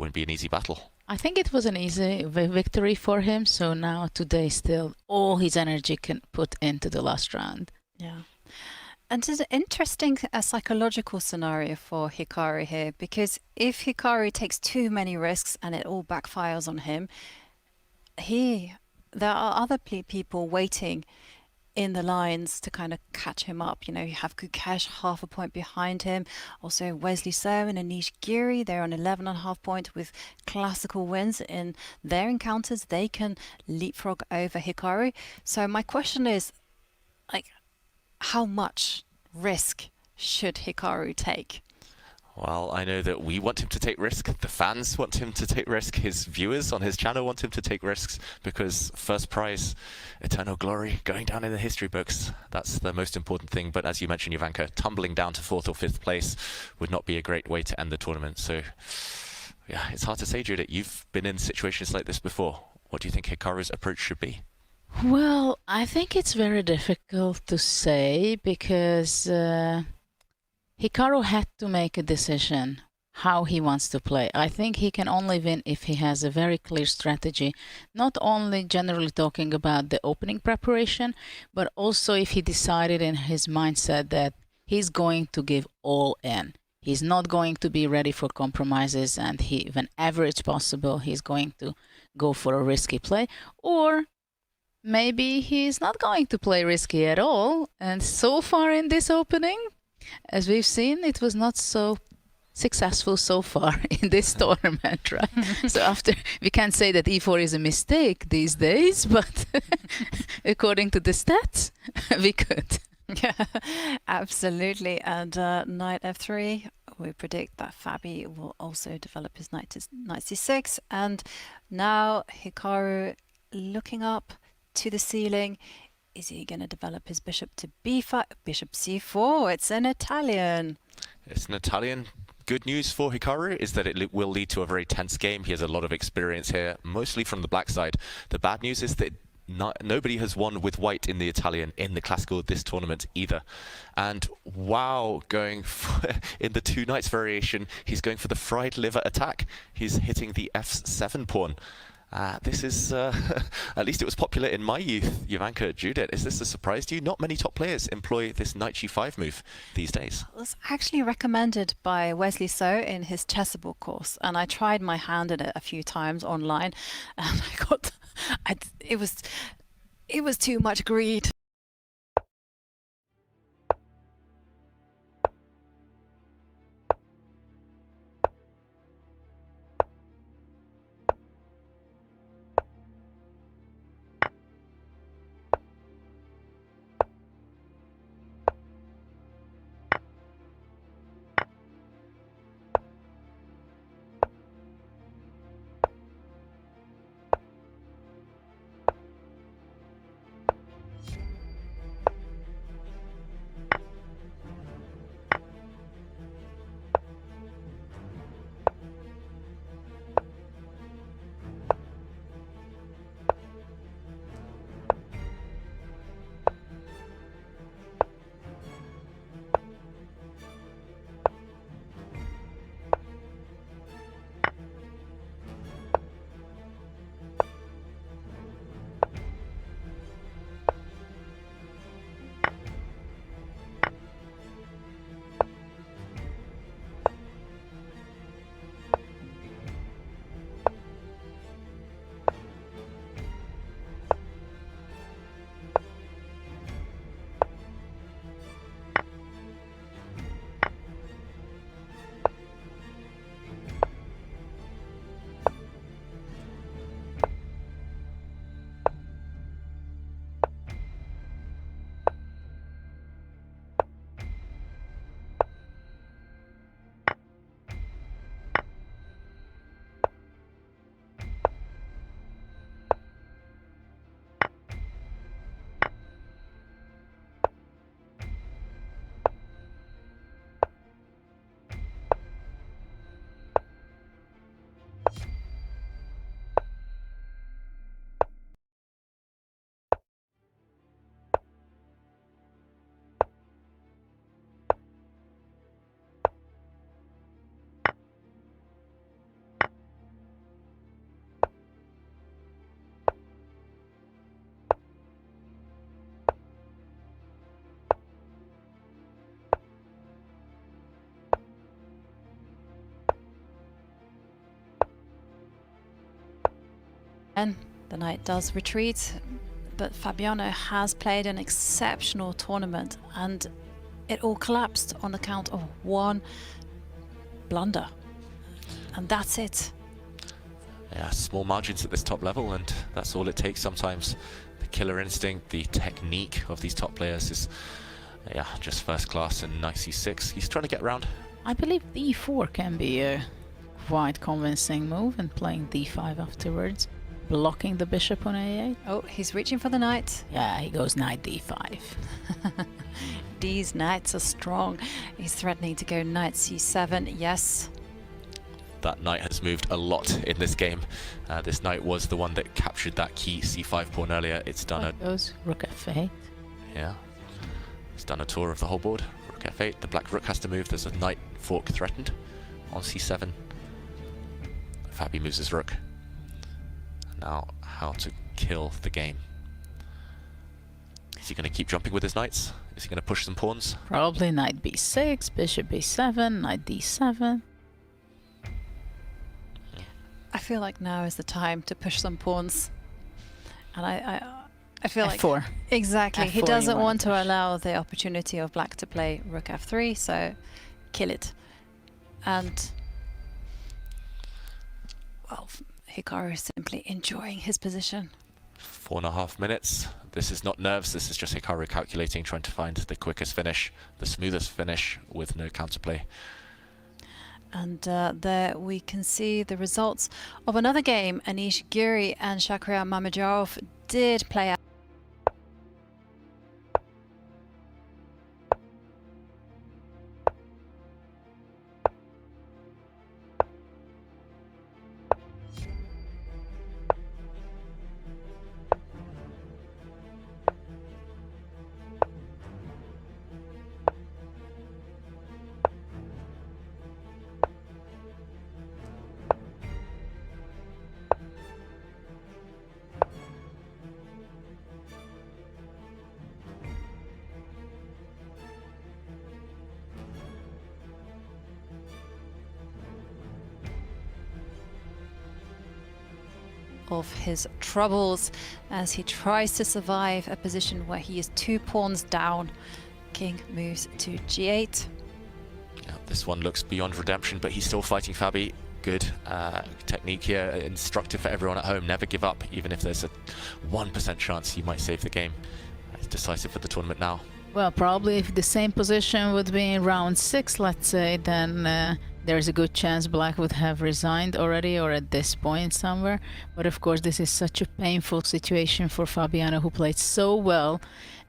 wouldn't be an easy battle. I think it was an easy victory for him. So now today, still all his energy can put into the last round. Yeah. And it's an interesting psychological scenario for Hikaru here, because if Hikaru takes too many risks and it all backfires on him, there are other people waiting in the lines to kind of catch him up. You have Gukesh half a point behind him. Also Wesley So and Anish Giri, they're on 11.5 points with classical wins in their encounters. They can leapfrog over Hikaru. So my question is, like, how much risk should Hikaru take? Well, I know that we want him to take risk, the fans want him to take risk, his viewers on his channel want him to take risks, because first prize, eternal glory, going down in the history books, that's the most important thing. But as you mentioned, Jovanka, tumbling down to 4th or 5th place would not be a great way to end the tournament. So, yeah, it's hard to say, Judith. You've been in situations like this before. What do you think Hikaru's approach should be? Well, I think it's very difficult to say, because Hikaru had to make a decision how he wants to play. I think he can only win if he has a very clear strategy, not only generally talking about the opening preparation, but also if he decided in his mindset that he's going to give all in. He's not going to be ready for compromises, and whenever it's possible, he's going to go for a risky play. Or maybe he's not going to play risky at all. And so far in this opening, as we've seen, it was not so successful so far in this tournament, right? So after, we can't say that e4 is a mistake these days, but according to the stats, we could. Yeah, absolutely. And knight f3, we predict that Fabi will also develop his knight to knight c6. And now Hikaru looking up to the ceiling. Is he going to develop his bishop to b5, bishop c4? It's an Italian. It's an Italian. Good news for Hikaru is that it will lead to a very tense game. He has a lot of experience here, mostly from the black side. The bad news is that nobody has won with white in the Italian in the classical this tournament either. And wow, going for, in the 2 knights variation, he's going for the fried liver attack. He's hitting the f7 pawn. This is, at least it was popular in my youth, Jovanka, Judith. Is this a surprise to you? Not many top players employ this knight g5 move these days. It was actually recommended by Wesley So in his Chessable course, and I tried my hand at it a few times online, and it was too much greed. And the knight does retreat, but Fabiano has played an exceptional tournament, and it all collapsed on the count of one blunder. And that's it. Yeah, small margins at this top level, and that's all it takes sometimes. The killer instinct, the technique of these top players is, yeah, just first class. And knight c6, he's trying to get around. I believe d4 can be a quite convincing move, and playing d5 afterwards, blocking the bishop on a8. Oh, he's reaching for the knight. Yeah, he goes knight d5. These knights are strong. He's threatening to go knight c7. Yes. That knight has moved a lot in this game. This knight was the one that captured that key c5 pawn earlier. It's done Goes rook f8. Yeah, it's done a tour of the whole board. Rook f8. The black rook has to move. There's a knight fork threatened on c7. Fabi moves his rook. Now, how to kill the game? Is he going to keep jumping with his knights? Is he going to push some pawns? Probably knight b6, bishop b7, knight d7. I feel like now is the time to push some pawns. And I feel like... f4. Exactly. He F4 doesn't you want to push. allow the opportunity of black to play rook f3, so kill it. And, well, Hikaru is simply enjoying his position. 4.5 minutes. This is not nerves. This is just Hikaru calculating, trying to find the quickest finish, the smoothest finish with no counterplay. And there we can see the results of another game. Anish Giri and Shakhriyar Mamedyarov did play out. Of his troubles as he tries to survive a position where he is 2 pawns down. King moves to g8. Yeah, this one looks beyond redemption, but he's still fighting Fabi. Good technique here, instructive for everyone at home. Never give up, even if there's a 1% chance you might save the game. It's decisive for the tournament now. Well, probably if the same position would be in round 6, let's say, then there's a good chance black would have resigned already, or at this point somewhere. But of course, this is such a painful situation for Fabiano, who played so well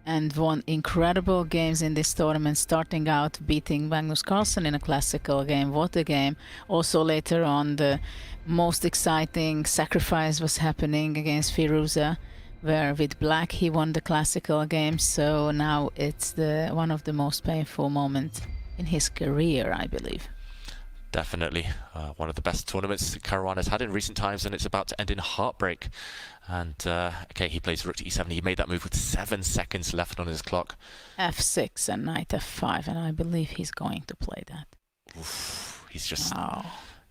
and won incredible games in this tournament, starting out beating Magnus Carlsen in a classical game. What a game. Also later on, the most exciting sacrifice was happening against Firouzja, where with black he won the classical game. So now it's one of the most painful moments in his career, I believe. Definitely one of the best tournaments Caruana's had in recent times, and it's about to end in heartbreak. And okay, he plays rook to e7. He made that move with 7 seconds left on his clock. f6 and knight f5, and I believe he's going to play that. Oof, he's just... Oh.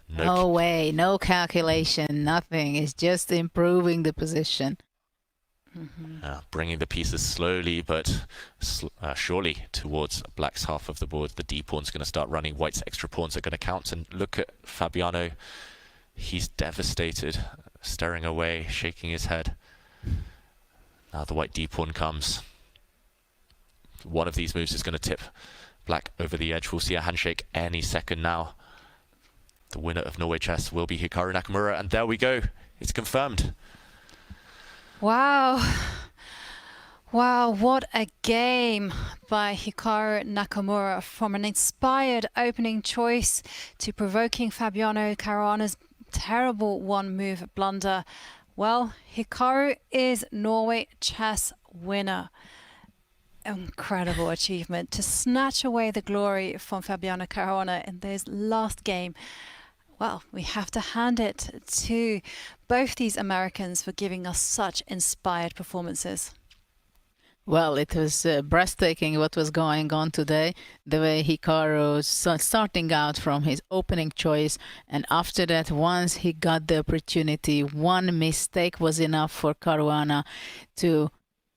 No way, no calculation, nothing. It's just improving the position. Bringing the pieces slowly but surely towards black's half of the board. The d pawn's going to start running. White's extra pawns are going to count. And look at Fabiano. He's devastated, staring away, shaking his head. Now the white d pawn comes. One of these moves is going to tip black over the edge. We'll see a handshake any second now. The winner of Norway Chess will be Hikaru Nakamura. And there we go. It's confirmed. Wow. Wow, what a game by Hikaru Nakamura, from an inspired opening choice to provoking Fabiano Caruana's terrible one-move blunder. Well, Hikaru is Norway Chess winner. Incredible achievement to snatch away the glory from Fabiano Caruana in this last game. Well, we have to hand it to both these Americans for giving us such inspired performances. Well, it was breathtaking what was going on today. The way Hikaru starting out from his opening choice, and after that, once he got the opportunity, one mistake was enough for Caruana to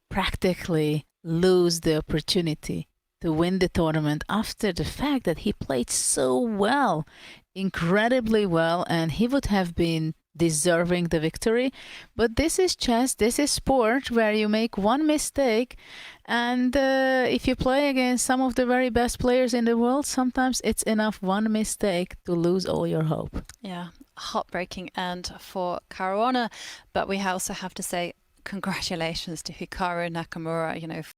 practically lose the opportunity to win the tournament after the fact that he played so well, incredibly well, and he would have been deserving the victory. But this is chess, this is sport where you make one mistake, and if you play against some of the very best players in the world, sometimes it's enough one mistake to lose all your hope. Yeah, heartbreaking end for Caruana, but we also have to say congratulations to Hikaru Nakamura,